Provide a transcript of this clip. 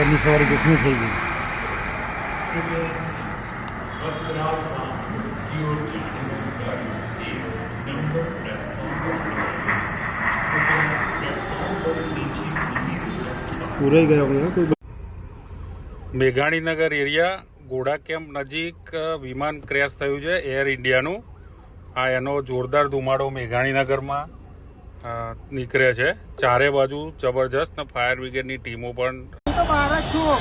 બંને સવારી જોખમી થઈ ગઈ. પૂરાઈ ગયા અમે કોઈ. મેઘાણીનગર એરિયા ગોડા કેમ્પ નજીક વિમાન ક્રેશ થયું છે એર ઇન્ડિયાનું. આ એનો જોરદાર ધુમાડો મેઘાણીનગરમાં નીકળે છે. ચારે બાજુ જબરજસ્ત ફાયર બ્રિગેડની ટીમો પણ. બહાર જ છું.